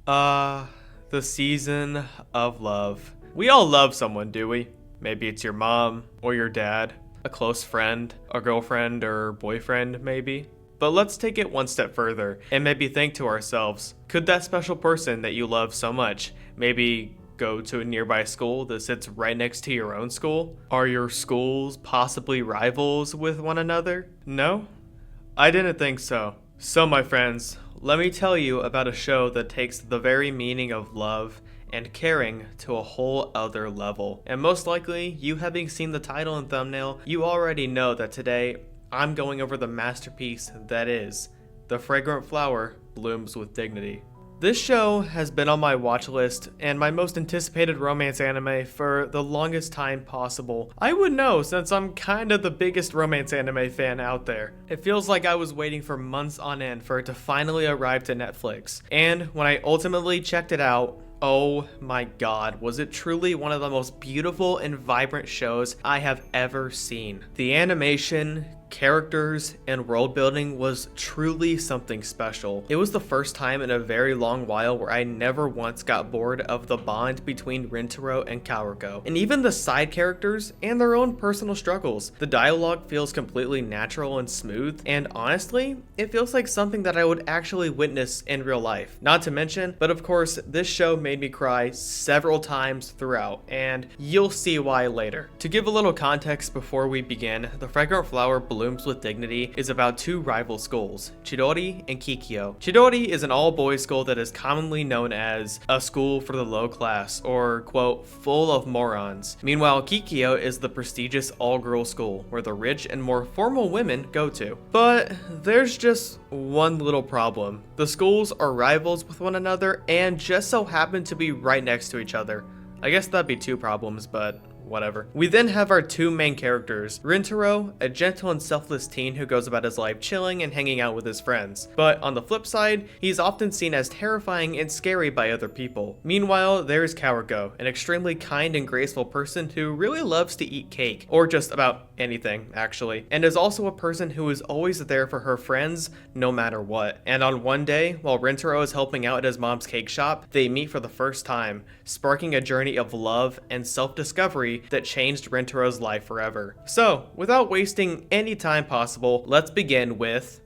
Uh, the season of love. We all love someone, do we? Maybe it's your mom or your dad, a close friend, a girlfriend or boyfriend, maybe. But let's take it one step further and maybe think to ourselves, could that special person that you love so much maybe go to a nearby school that sits right next to your own school? Are your schools possibly rivals with one another? No? I didn't think so. So my friends, let me tell you about a show that takes the very meaning of love and caring to a whole other level. And most likely, you having seen the title and thumbnail, you already know that today I'm going over the masterpiece that is The Fragrant Flower Blooms with Dignity. This show has been on my watch list and my most anticipated romance anime for the longest time possible. I would know since I'm kind of the biggest romance anime fan out there. It feels like I was waiting for months on end for it to finally arrive to Netflix. And when I ultimately checked it out, oh my god, was it truly one of the most beautiful and vibrant shows I have ever seen. The animation, characters, and world building was truly something special. It was the first time in a very long while where I never once got bored of the bond between Rintaro and Kaoruko, and even the side characters and their own personal struggles. The dialogue feels completely natural and smooth, and honestly, it feels like something that I would actually witness in real life. Not to mention, but of course, this show made me cry several times throughout, and you'll see why later. To give a little context before we begin, The Fragrant Flower Blooms with Dignity is about two rival schools, Chidori and Kikyo. Chidori is an all-boys school that is commonly known as a school for the low class, or quote, full of morons. Meanwhile, Kikyo is the prestigious all-girls school where the rich and more formal women go to. But there's just one little problem. The schools are rivals with one another and just so happen to be right next to each other. I guess that'd be two problems, but whatever. We then have our two main characters, Rintaro, a gentle and selfless teen who goes about his life chilling and hanging out with his friends. But on the flip side, he's often seen as terrifying and scary by other people. Meanwhile, there's Kaoruko, an extremely kind and graceful person who really loves to eat cake, or just about anything, actually, and is also a person who is always there for her friends, no matter what. And on one day, while Rintaro is helping out at his mom's cake shop, they meet for the first time, sparking a journey of love and self-discovery that changed Rintaro's life forever. So, without wasting any time possible, let's begin with...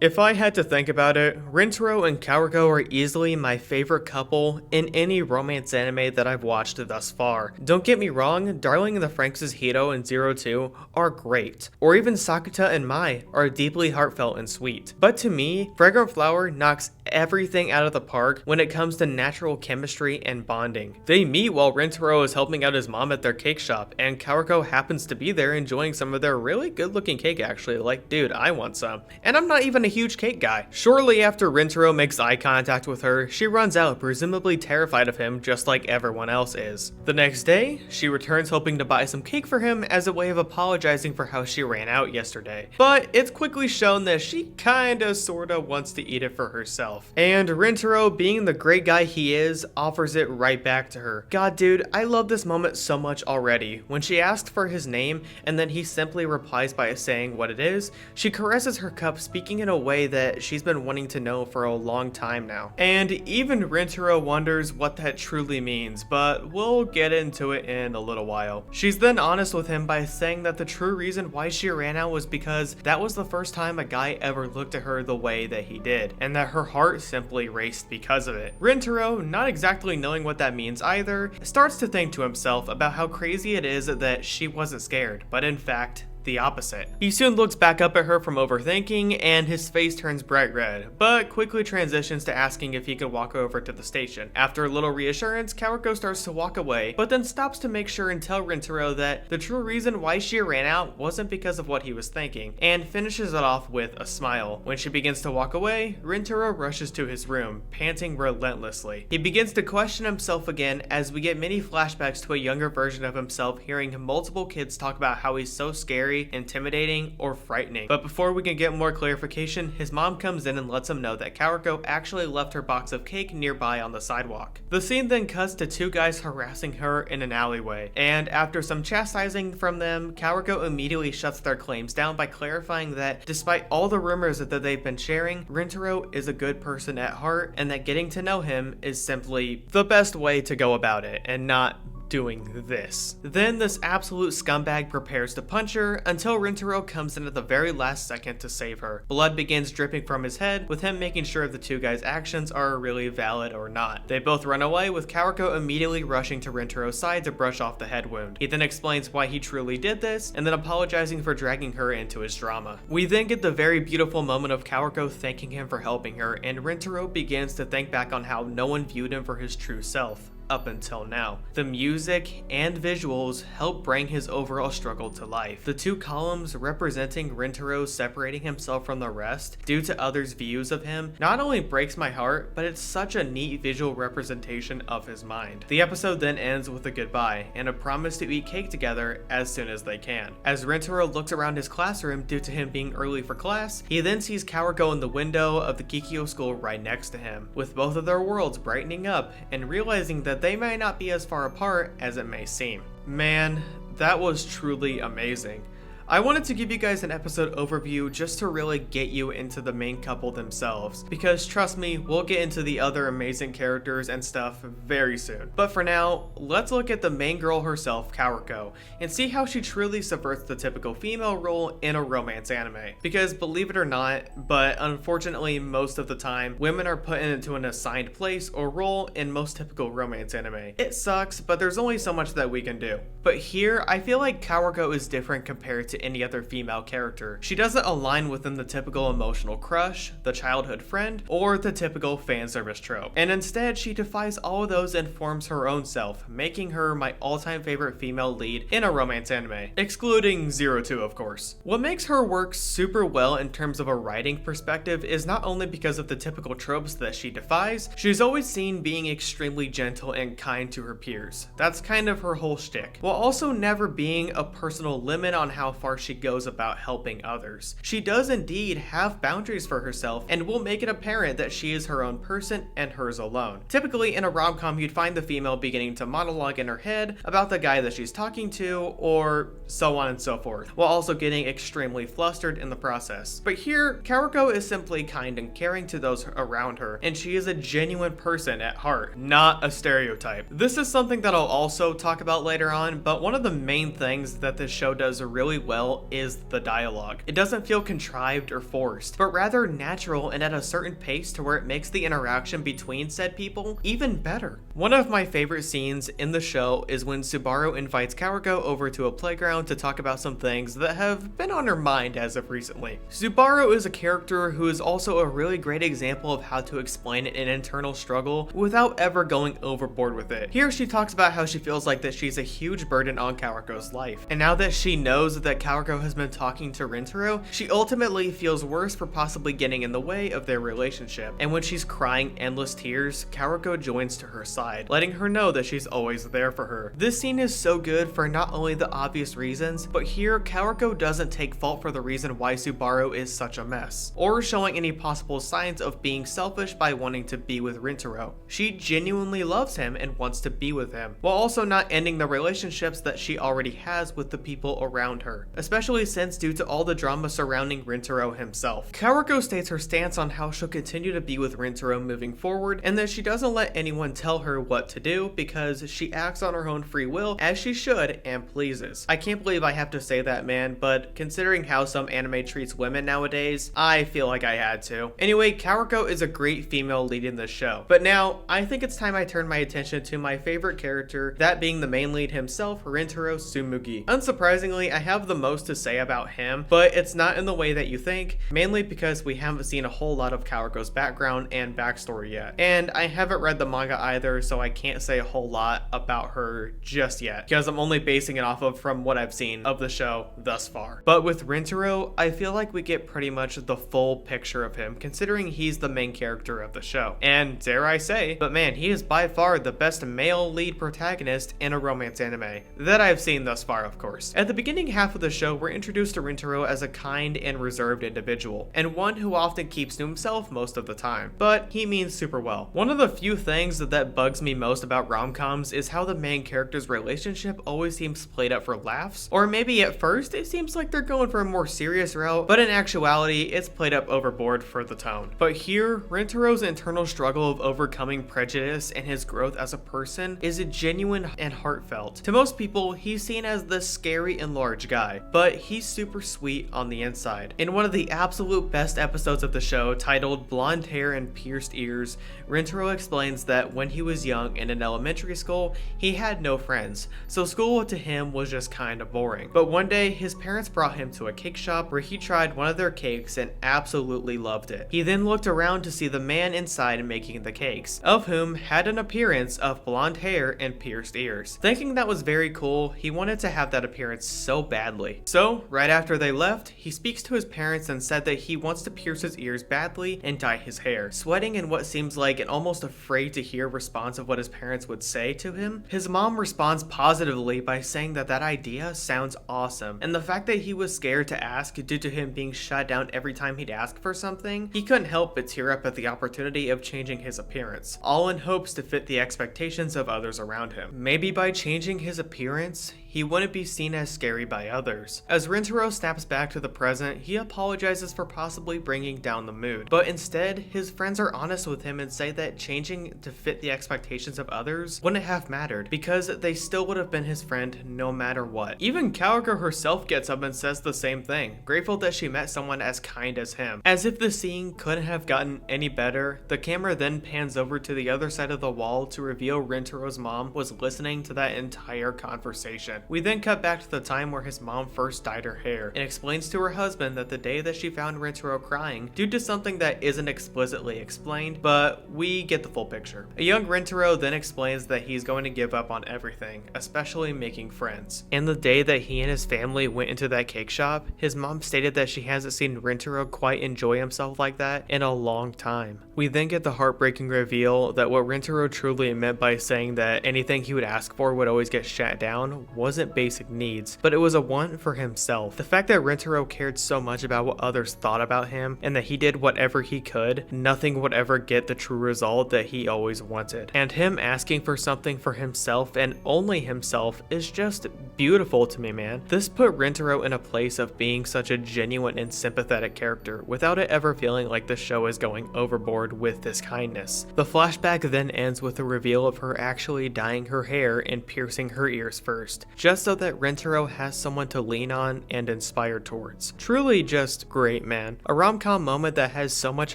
If I had to think about it, Rintaro and Kaoruko are easily my favorite couple in any romance anime that I've watched thus far. Don't get me wrong, Darling in the Franxx' Hiro and Zero Two are great, or even Sakuta and Mai are deeply heartfelt and sweet. But to me, Fragrant Flower knocks everything out of the park when it comes to natural chemistry and bonding. They meet while Rintaro is helping out his mom at their cake shop, and Kaoruko happens to be there enjoying some of their really good looking cake actually, like dude, I want some. And I'm not even a huge cake guy. Shortly after Rintaro makes eye contact with her, she runs out, presumably terrified of him just like everyone else is. The next day, she returns hoping to buy some cake for him as a way of apologizing for how she ran out yesterday. But it's quickly shown that she kinda sorta wants to eat it for herself. And Rintaro, being the great guy he is, offers it right back to her. God dude, I love this moment so much already. When she asked for his name and then he simply replies by saying what it is, she caresses her cup, speaking in a way that she's been wanting to know for a long time now. And even Rintaro wonders what that truly means, but we'll get into it in a little while. She's then honest with him by saying that the true reason why she ran out was because that was the first time a guy ever looked at her the way that he did, and that her heart simply raced because of it. Rintaro, not exactly knowing what that means either, starts to think to himself about how crazy it is that she wasn't scared, but in fact, the opposite. He soon looks back up at her from overthinking and his face turns bright red, but quickly transitions to asking if he could walk over to the station. After a little reassurance, Kaoruko starts to walk away, but then stops to make sure and tell Rintaro that the true reason why she ran out wasn't because of what he was thinking, and finishes it off with a smile. When she begins to walk away, Rintaro rushes to his room, panting relentlessly. He begins to question himself again as we get many flashbacks to a younger version of himself hearing multiple kids talk about how he's so scary scary, intimidating, or frightening. But before we can get more clarification, his mom comes in and lets him know that Kaoruko actually left her box of cake nearby on the sidewalk. The scene then cuts to two guys harassing her in an alleyway, and after some chastising from them, Kaoruko immediately shuts their claims down by clarifying that despite all the rumors that they've been sharing, Rintaro is a good person at heart, and that getting to know him is simply the best way to go about it, and not doing this. Then this absolute scumbag prepares to punch her until Rintaro comes in at the very last second to save her. Blood begins dripping from his head, with him making sure the two guys' actions are really valid or not. They both run away, with Kaoruko immediately rushing to Rintaro's side to brush off the head wound. He then explains why he truly did this, and then apologizing for dragging her into his drama. We then get the very beautiful moment of Kaoruko thanking him for helping her, and Rintaro begins to think back on how no one viewed him for his true self up until now. The music and visuals help bring his overall struggle to life. The two columns representing Rintaro separating himself from the rest due to others' views of him not only breaks my heart, but it's such a neat visual representation of his mind. The episode then ends with a goodbye and a promise to eat cake together as soon as they can. As Rintaro looks around his classroom due to him being early for class, he then sees Kaoruko in the window of the Kikyo school right next to him, with both of their worlds brightening up and realizing that they may not be as far apart as it may seem. Man, that was truly amazing. I wanted to give you guys an episode overview just to really get you into the main couple themselves, because trust me, we'll get into the other amazing characters and stuff very soon. But for now, let's look at the main girl herself, Kaoruko, and see how she truly subverts the typical female role in a romance anime. Because believe it or not, but unfortunately most of the time, women are put into an assigned place or role in most typical romance anime. It sucks, but there's only so much that we can do. But here, I feel like Kaoruko is different compared to any other female character. She doesn't align within the typical emotional crush, the childhood friend, or the typical fan service trope. And instead, she defies all of those and forms her own self, making her my all-time favorite female lead in a romance anime, excluding 02 of course. What makes her work super well in terms of a writing perspective is not only because of the typical tropes that she defies, she's always seen being extremely gentle and kind to her peers. That's kind of her whole shtick, while also never being a personal limit on how far she goes about helping others. She does indeed have boundaries for herself and will make it apparent that she is her own person and hers alone. Typically in a rom-com, you'd find the female beginning to monologue in her head about the guy that she's talking to, or so on and so forth, while also getting extremely flustered in the process. But here, Kaoruko is simply kind and caring to those around her, and she is a genuine person at heart, not a stereotype. This is something that I'll also talk about later on, but one of the main things that this show does really well is the dialogue. It doesn't feel contrived or forced, but rather natural and at a certain pace to where it makes the interaction between said people even better. One of my favorite scenes in the show is when Subaru invites Kaoruko over to a playground to talk about some things that have been on her mind as of recently. Subaru is a character who is also a really great example of how to explain an internal struggle without ever going overboard with it. Here she talks about how she feels like that she's a huge burden on Kaoruko's life, and now that she knows that Kaoruko has been talking to Rintaro, she ultimately feels worse for possibly getting in the way of their relationship. And when she's crying endless tears, Kaoruko joins to her side, letting her know that she's always there for her. This scene is so good for not only the obvious reasons, but here Kaoruko doesn't take fault for the reason why Subaru is such a mess, or showing any possible signs of being selfish by wanting to be with Rintaro. She genuinely loves him and wants to be with him, while also not ending the relationships that she already has with the people around her, especially since due to all the drama surrounding Rintaro himself. Kaoruko states her stance on how she'll continue to be with Rintaro moving forward, and that she doesn't let anyone tell her what to do because she acts on her own free will as she should and pleases. I can't believe I have to say that, man, but considering how some anime treats women nowadays, I feel like I had to. Anyway, Kaoruko is a great female lead in this show, but now I think it's time I turn my attention to my favorite character, that being the main lead himself, Rintaro Tsumugi. Unsurprisingly, I have the most to say about him, but it's not in the way that you think, mainly because we haven't seen a whole lot of Kaoruko's background and backstory yet, and I haven't read the manga either, so I can't say a whole lot about her just yet, because I'm only basing it off of from what I've seen of the show thus far. But with Rintaro, I feel like we get pretty much the full picture of him, considering he's the main character of the show, and dare I say, but man, he is by far the best male lead protagonist in a romance anime that I've seen thus far, of course. At the beginning half of the show, we're introduced to Rintaro as a kind and reserved individual, and one who often keeps to himself most of the time, but he means super well. One of the few things that bugs me most about rom-coms is how the main character's relationship always seems played up for laughs, or maybe at first it seems like they're going for a more serious route, but in actuality it's played up overboard for the tone. But here, Rintaro's internal struggle of overcoming prejudice and his growth as a person is genuine and heartfelt. To most people, he's seen as the scary and large guy, but he's super sweet on the inside. In one of the absolute best episodes of the show, titled Blonde Hair and Pierced Ears, Rintaro explains that when he was young and in elementary school, he had no friends, so school to him was just kind of boring. But one day, his parents brought him to a cake shop where he tried one of their cakes and absolutely loved it. He then looked around to see the man inside making the cakes, of whom had an appearance of blonde hair and pierced ears. Thinking that was very cool, he wanted to have that appearance so badly. So, right after they left, he speaks to his parents and said that he wants to pierce his ears badly and dye his hair. Sweating in what seems like an almost afraid to hear response of what his parents would say to him, his mom responds positively by saying that that idea sounds awesome, and the fact that he was scared to ask due to him being shut down every time he'd ask for something, he couldn't help but tear up at the opportunity of changing his appearance, all in hopes to fit the expectations of others around him. Maybe by changing his appearance, he wouldn't be seen as scary by others. As Rintaro snaps back to the present, he apologizes for possibly bringing down the mood, but instead, his friends are honest with him and say that changing to fit the expectations of others wouldn't have mattered, because they still would have been his friend no matter what. Even Kaoruko herself gets up and says the same thing, grateful that she met someone as kind as him. As if the scene couldn't have gotten any better, the camera then pans over to the other side of the wall to reveal Rintaro's mom was listening to that entire conversation. We then cut back to the time where his mom first dyed her hair and explains to her husband that the day that she found Rintaro crying due to something that isn't explicitly explained, but we get the full picture. A young Rintaro then explains that he's going to give up on everything, especially making friends. And the day that he and his family went into that cake shop, his mom stated that she hasn't seen Rintaro quite enjoy himself like that in a long time. We then get the heartbreaking reveal that what Rintaro truly meant by saying that anything he would ask for would always get shut down wasn't basic needs, but it was a want for himself. The fact that Rintaro cared so much about what others thought about him and that he did whatever he could, nothing would ever get the true result that he always wanted. And him asking for something for himself and only himself is just beautiful to me, man. This put Rintaro in a place of being such a genuine and sympathetic character without it ever feeling like the show is going overboard with this kindness. The flashback then ends with the reveal of her actually dyeing her hair and piercing her ears first, just so that Rintaro has someone to lean on and inspire towards. Truly just great, man. A rom-com moment that has so much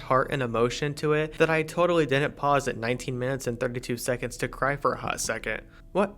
heart and emotion to it that I totally didn't pause at 19 minutes and 32 seconds to cry for a hot second. What?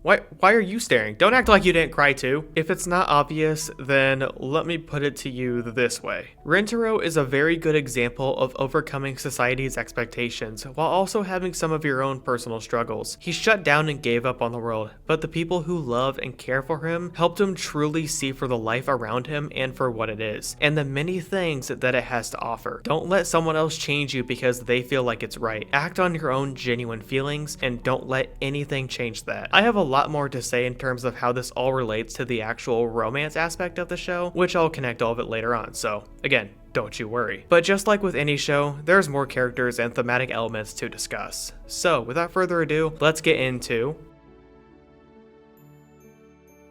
Why are you staring? Don't act like you didn't cry too. If it's not obvious, then let me put it to you this way. Rintaro is a very good example of overcoming society's expectations while also having some of your own personal struggles. He shut down and gave up on the world, but the people who love and care for him helped him truly see for the life around him and for what it is, and the many things that it has to offer. Don't let someone else change you because they feel like it's right. Act on your own genuine feelings and don't let anything change that. I have a lot more to say in terms of how this all relates to the actual romance aspect of the show, which I'll connect all of it later on, so again, don't you worry. But just like with any show, there's more characters and thematic elements to discuss. So without further ado, let's get into...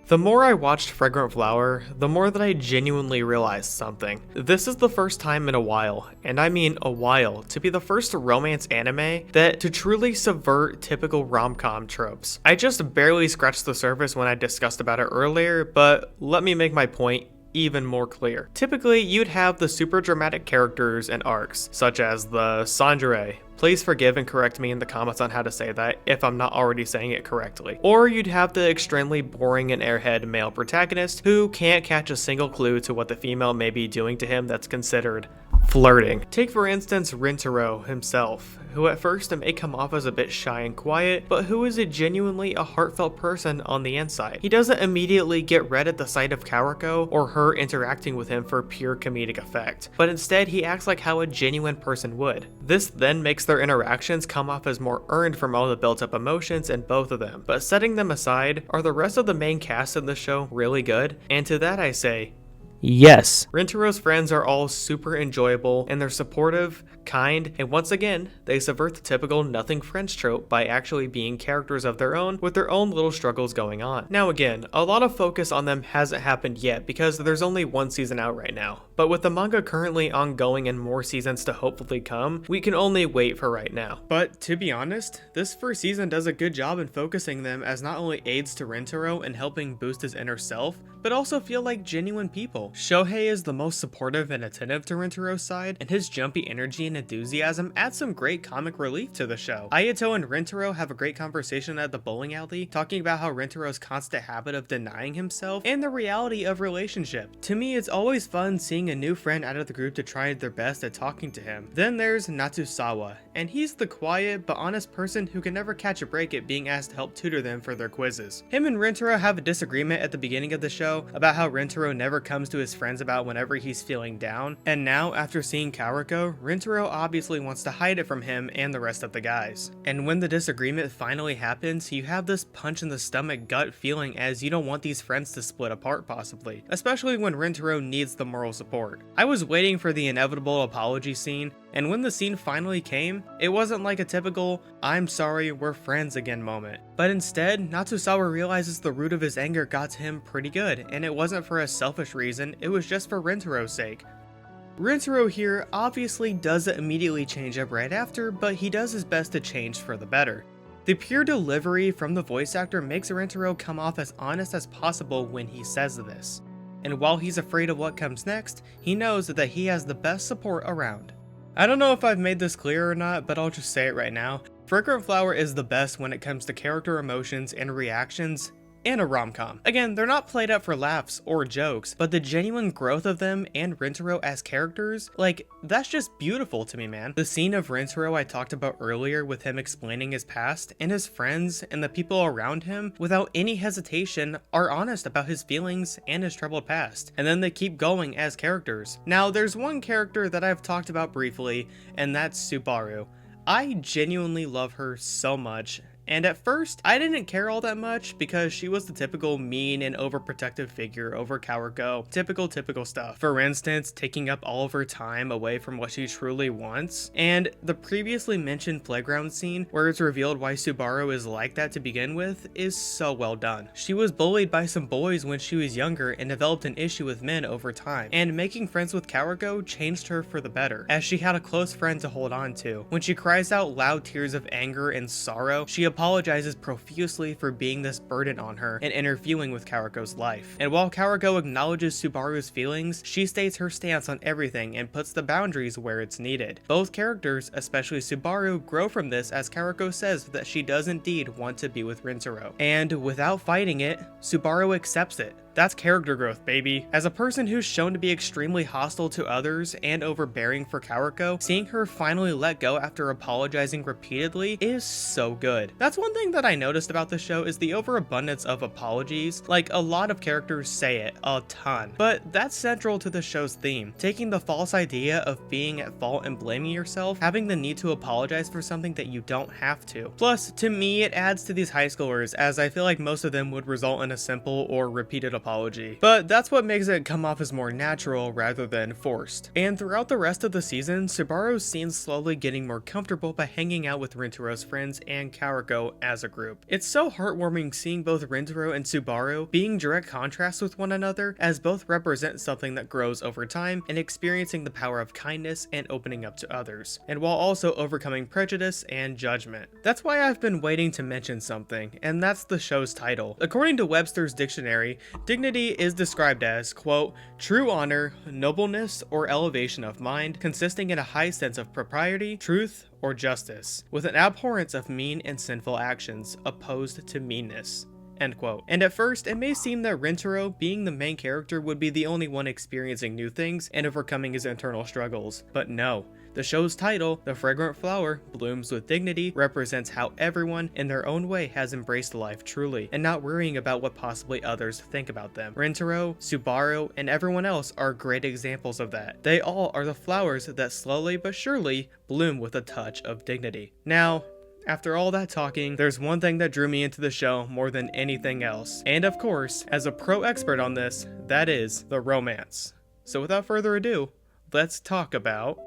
The more I watched Fragrant Flower, the more that I genuinely realized something. This is the first time in a while, and I mean a while, to be the first romance anime that to truly subvert typical rom-com tropes. I just barely scratched the surface when I discussed about it earlier, but let me make my point even more clear. Typically, you'd have the super dramatic characters and arcs, such as the tsundere. Please forgive and correct me in the comments on how to say that if I'm not already saying it correctly. Or you'd have the extremely boring and airhead male protagonist who can't catch a single clue to what the female may be doing to him that's considered flirting. Take for instance Rintaro himself, who at first may come off as a bit shy and quiet, but who is genuinely a heartfelt person on the inside. He doesn't immediately get red at the sight of Kaoruko or her interacting with him for pure comedic effect, but instead he acts like how a genuine person would. This then makes their interactions come off as more earned from all the built up emotions in both of them. But setting them aside, are the rest of the main cast in the show really good? And to that I say, yes. Rintaro's friends are all super enjoyable, and they're supportive, kind, and once again, they subvert the typical nothing French trope by actually being characters of their own with their own little struggles going on. Now again, a lot of focus on them hasn't happened yet because there's only one season out right now, but with the manga currently ongoing and more seasons to hopefully come, we can only wait for right now. But to be honest, this first season does a good job in focusing them as not only aids to Rintaro and helping boost his inner self, but also feel like genuine people. Shohei is the most supportive and attentive to Rintaro's side, and his jumpy energy and enthusiasm adds some great comic relief to the show. Ayato and Rintaro have a great conversation at the bowling alley, talking about how Rintaro's constant habit of denying himself and the reality of relationship. To me, it's always fun seeing a new friend out of the group to try their best at talking to him. Then there's Natsusawa, and he's the quiet but honest person who can never catch a break at being asked to help tutor them for their quizzes. Him and Rintaro have a disagreement at the beginning of the show about how Rintaro never comes to his friends about whenever he's feeling down, and now after seeing Kaoruko, Rintaro obviously wants to hide it from him and the rest of the guys. And when the disagreement finally happens, you have this punch in the stomach gut feeling as you don't want these friends to split apart possibly, especially when Rintaro needs the moral support. I was waiting for the inevitable apology scene, and when the scene finally came, it wasn't like a typical "I'm sorry, we're friends again" moment. But instead, Natsusawa realizes the root of his anger got to him pretty good, and it wasn't for a selfish reason, it was just for Rintaro's sake. Rintaro here obviously doesn't immediately change up right after, but he does his best to change for the better. The pure delivery from the voice actor makes Rintaro come off as honest as possible when he says this. And while he's afraid of what comes next, he knows that he has the best support around. I don't know if I've made this clear or not, but I'll just say it right now. Fragrant Flower is the best when it comes to character emotions and reactions in a rom-com. Again, they're not played up for laughs or jokes, but the genuine growth of them and Rintaro as characters, like, that's just beautiful to me, man. The scene of Rintaro I talked about earlier with him explaining his past and his friends and the people around him without any hesitation are honest about his feelings and his troubled past, and then they keep going as characters. Now, there's one character that I've talked about briefly, and that's Subaru. I genuinely love her so much. And at first, I didn't care all that much because she was the typical mean and overprotective figure over Kaoruko. Typical stuff. For instance, taking up all of her time away from what she truly wants. And the previously mentioned playground scene, where it's revealed why Subaru is like that to begin with, is so well done. She was bullied by some boys when she was younger and developed an issue with men over time. And making friends with Kaoruko changed her for the better, as she had a close friend to hold on to. When she cries out loud tears of anger and sorrow, she apologizes profusely for being this burden on her and interfering with Kaoruko's life. And while Kaoruko acknowledges Subaru's feelings, she states her stance on everything and puts the boundaries where it's needed. Both characters, especially Subaru, grow from this as Kaoruko says that she does indeed want to be with Rintaro. And without fighting it, Subaru accepts it. That's character growth, baby. As a person who's shown to be extremely hostile to others and overbearing for Kaoruko, seeing her finally let go after apologizing repeatedly is so good. That's one thing that I noticed about the show is the overabundance of apologies. Like, a lot of characters say it a ton, but that's central to the show's theme. Taking the false idea of being at fault and blaming yourself, having the need to apologize for something that you don't have to. Plus, to me, it adds to these high schoolers, as I feel like most of them would result in a simple or repeated apology. But that's what makes it come off as more natural rather than forced. And throughout the rest of the season, Subaru's seen slowly getting more comfortable by hanging out with Rintaro's friends and Kaoruko as a group. It's so heartwarming seeing both Rintaro and Subaru being direct contrasts with one another, as both represent something that grows over time and experiencing the power of kindness and opening up to others, and while also overcoming prejudice and judgment. That's why I've been waiting to mention something, and that's the show's title. According to Webster's dictionary, dignity is described as, quote, true honor, nobleness, or elevation of mind, consisting in a high sense of propriety, truth, or justice, with an abhorrence of mean and sinful actions, opposed to meanness. End quote. And at first, it may seem that Rintaro, being the main character, would be the only one experiencing new things and overcoming his internal struggles. But no. The show's title, The Fragrant Flower Blooms with Dignity, represents how everyone in their own way has embraced life truly, and not worrying about what possibly others think about them. Rintaro, Subaru, and everyone else are great examples of that. They all are the flowers that slowly but surely bloom with a touch of dignity. Now, after all that talking, there's one thing that drew me into the show more than anything else. And of course, as a pro expert on this, that is the romance. So without further ado, let's talk about...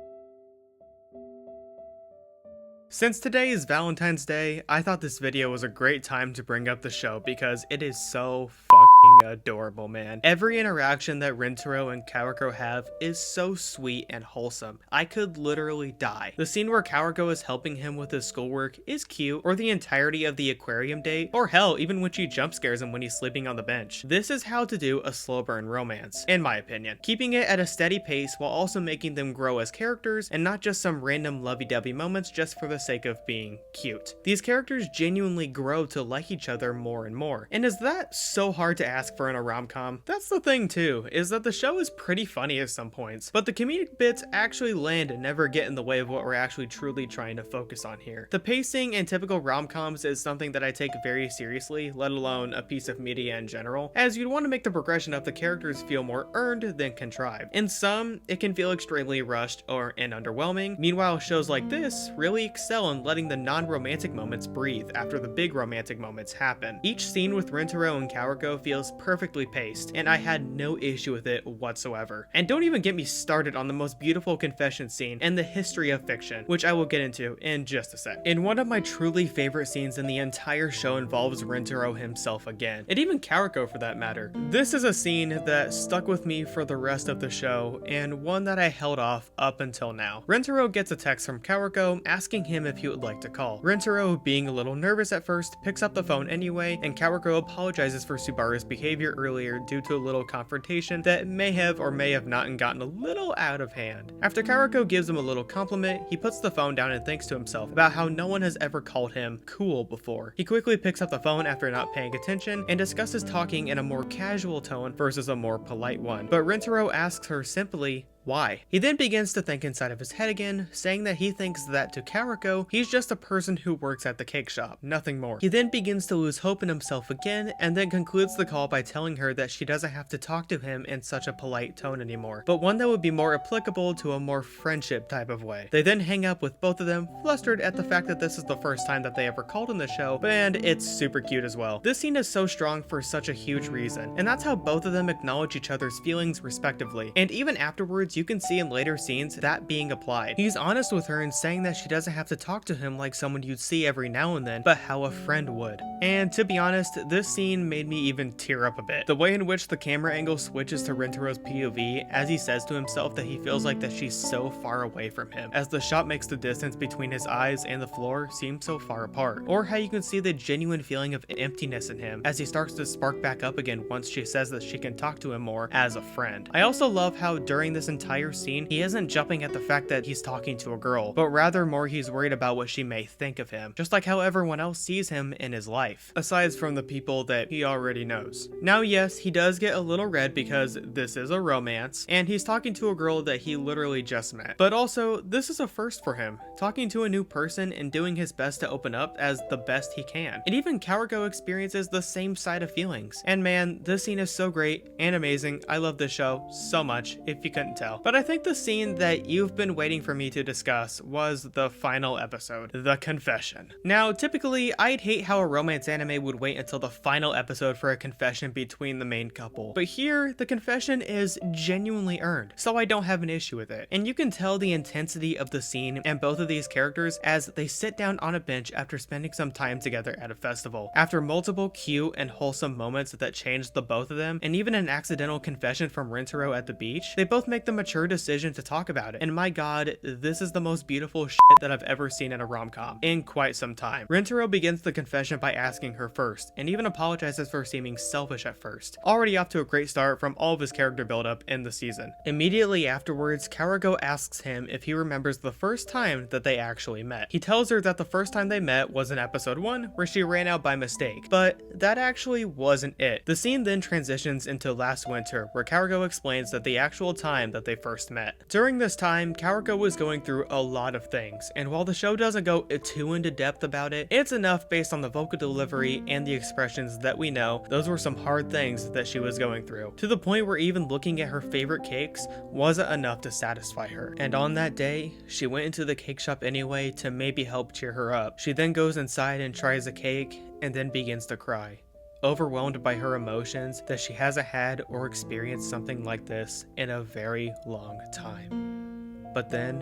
Since today is Valentine's Day, I thought this video was a great time to bring up the show because it is so fucking adorable, man. Every interaction that Rintaro and Kaoruko have is so sweet and wholesome. I could literally die. The scene where Kaoruko is helping him with his schoolwork is cute, or the entirety of the aquarium date, or hell, even when she jump scares him when he's sleeping on the bench. This is how to do a slow burn romance, in my opinion. Keeping it at a steady pace while also making them grow as characters and not just some random lovey-dovey moments just for the sake of being cute. These characters genuinely grow to like each other more and more. And is that so hard to ask for in a rom-com? That's the thing too, is that the show is pretty funny at some points, but the comedic bits actually land and never get in the way of what we're actually truly trying to focus on here. The pacing in typical rom-coms is something that I take very seriously, let alone a piece of media in general, as you'd want to make the progression of the characters feel more earned than contrived. In some, it can feel extremely rushed and underwhelming. Meanwhile, shows like this really excel in letting the non-romantic moments breathe after the big romantic moments happen. Each scene with Rintaro and Kaoruko feels perfectly paced, and I had no issue with it whatsoever. And don't even get me started on the most beautiful confession scene in the history of fiction, which I will get into in just a sec. And one of my truly favorite scenes in the entire show involves Rintaro himself again, and even Kaoruko for that matter. This is a scene that stuck with me for the rest of the show, and one that I held off up until now. Rintaro gets a text from Kaoruko asking him if he would like to call. Rintaro, being a little nervous at first, picks up the phone anyway, and Kaoruko apologizes for Subaru's behavior earlier due to a little confrontation that may have not gotten a little out of hand. After Kaoruko gives him a little compliment, he puts the phone down and thinks to himself about how no one has ever called him cool before. He quickly picks up the phone after not paying attention and discusses talking in a more casual tone versus a more polite one. But Rintaro asks her simply, why? He then begins to think inside of his head again, saying that he thinks that to Kaoruko, he's just a person who works at the cake shop, nothing more. He then begins to lose hope in himself again, and then concludes the call by telling her that she doesn't have to talk to him in such a polite tone anymore, but one that would be more applicable to a more friendship type of way. They then hang up with both of them, flustered at the fact that this is the first time that they ever called on the show, and it's super cute as well. This scene is so strong for such a huge reason, and that's how both of them acknowledge each other's feelings respectively, and even afterwards you can see in later scenes that being applied. He's honest with her and saying that she doesn't have to talk to him like someone you'd see every now and then, but how a friend would. And to be honest, this scene made me even tear up a bit. The way in which the camera angle switches to Rintaro's POV as he says to himself that he feels like that she's so far away from him, as the shot makes the distance between his eyes and the floor seem so far apart. Or how you can see the genuine feeling of emptiness in him as he starts to spark back up again once she says that she can talk to him more as a friend. I also love how during this entire scene, he isn't jumping at the fact that he's talking to a girl, but rather more he's worried about what she may think of him, just like how everyone else sees him in his life, aside from the people that he already knows. Now yes, he does get a little red because this is a romance, and he's talking to a girl that he literally just met, but also this is a first for him, talking to a new person and doing his best to open up as the best he can. And even Kaoruko experiences the same side of feelings. And man, this scene is so great and amazing. I love this show so much, if you couldn't tell. But I think the scene that you've been waiting for me to discuss was the final episode, the confession. Now, typically, I'd hate how a romance anime would wait until the final episode for a confession between the main couple. But here, the confession is genuinely earned, so I don't have an issue with it. And you can tell the intensity of the scene and both of these characters as they sit down on a bench after spending some time together at a festival. After multiple cute and wholesome moments that changed the both of them, and even an accidental confession from Rintaro at the beach, they both make the mature decision to talk about it. And my god, this is the most beautiful shit that I've ever seen in a rom-com in quite some time. Rintaro begins the confession by asking her first, and even apologizes for seeming selfish at first. Already off to a great start from all of his character buildup in the season. Immediately afterwards, Kaoruko asks him if he remembers the first time that they actually met. He tells her that the first time they met was in episode 1, where she ran out by mistake, but that actually wasn't it. The scene then transitions into last winter, where Kaoruko explains that the actual time that they first met. During this time, Kaoruko was going through a lot of things, and while the show doesn't go too into depth about it, it's enough based on the vocal delivery and the expressions that we know those were some hard things that she was going through, to the point where even looking at her favorite cakes wasn't enough to satisfy her. And on that day, she went into the cake shop anyway to maybe help cheer her up. She then goes inside and tries a cake, and then begins to cry, overwhelmed by her emotions that she hasn't had or experienced something like this in a very long time. But then,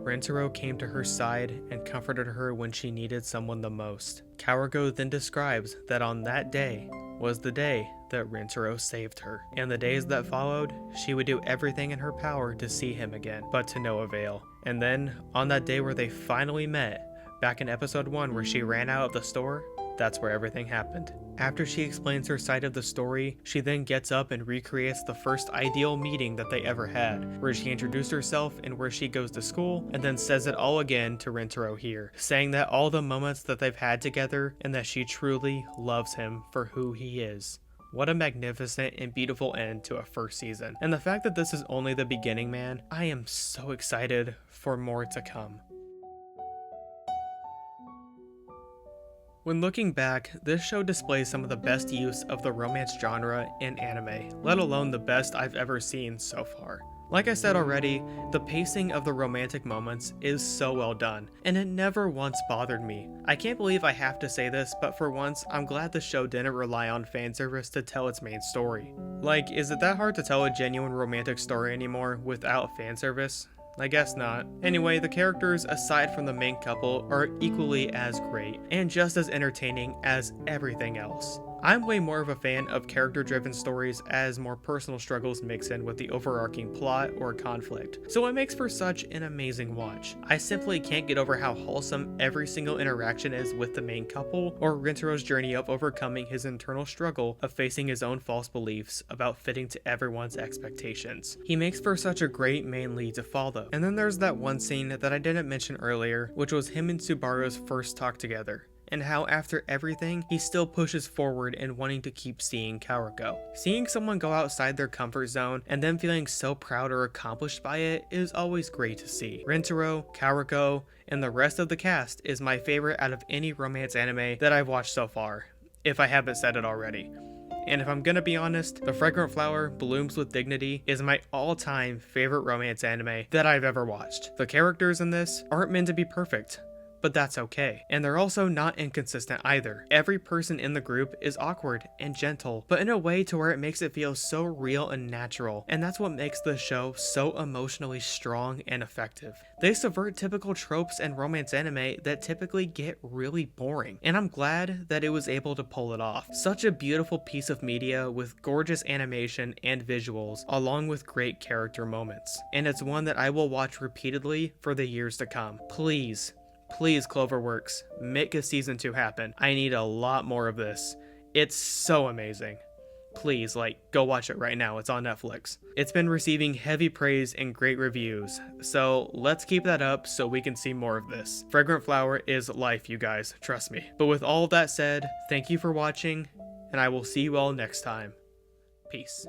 Rintaro came to her side and comforted her when she needed someone the most. Kaoruko then describes that on that day was the day that Rintaro saved her, and the days that followed, she would do everything in her power to see him again, but to no avail. And then, on that day where they finally met, back in episode 1 where she ran out of the store, that's where everything happened. After she explains her side of the story, she then gets up and recreates the first ideal meeting that they ever had, where she introduced herself and where she goes to school, and then says it all again to Rintaro here, saying that all the moments that they've had together and that she truly loves him for who he is. What a magnificent and beautiful end to a first season. And the fact that this is only the beginning, man, I am so excited for more to come. When looking back, this show displays some of the best use of the romance genre in anime, let alone the best I've ever seen so far. Like I said already, the pacing of the romantic moments is so well done, and it never once bothered me. I can't believe I have to say this, but for once, I'm glad the show didn't rely on fanservice to tell its main story. Like, is it that hard to tell a genuine romantic story anymore without fanservice? I guess not. Anyway, the characters, aside from the main couple, are equally as great, and just as entertaining as everything else. I'm way more of a fan of character-driven stories as more personal struggles mix in with the overarching plot or conflict, so it makes for such an amazing watch. I simply can't get over how wholesome every single interaction is with the main couple, or Rintaro's journey of overcoming his internal struggle of facing his own false beliefs about fitting to everyone's expectations. He makes for such a great main lead to follow. And then there's that one scene that I didn't mention earlier, which was him and Subaru's first talk together, and how after everything, he still pushes forward in wanting to keep seeing Kaoruko. Seeing someone go outside their comfort zone and then feeling so proud or accomplished by it is always great to see. Rintaro, Kaoruko, and the rest of the cast is my favorite out of any romance anime that I've watched so far, if I haven't said it already. And if I'm gonna be honest, The Fragrant Flower Blooms with Dignity is my all-time favorite romance anime that I've ever watched. The characters in this aren't meant to be perfect, but that's okay. And they're also not inconsistent either. Every person in the group is awkward and gentle, but in a way to where it makes it feel so real and natural, and that's what makes the show so emotionally strong and effective. They subvert typical tropes and romance anime that typically get really boring, and I'm glad that it was able to pull it off. Such a beautiful piece of media with gorgeous animation and visuals, along with great character moments. And it's one that I will watch repeatedly for the years to come. Please, Cloverworks, make a season 2 happen. I need a lot more of this. It's so amazing. Please, go watch it right now. It's on Netflix. It's been receiving heavy praise and great reviews, so let's keep that up so we can see more of this. Fragrant Flower is life, you guys, trust me. But with all of that said, thank you for watching, and I will see you all next time. Peace.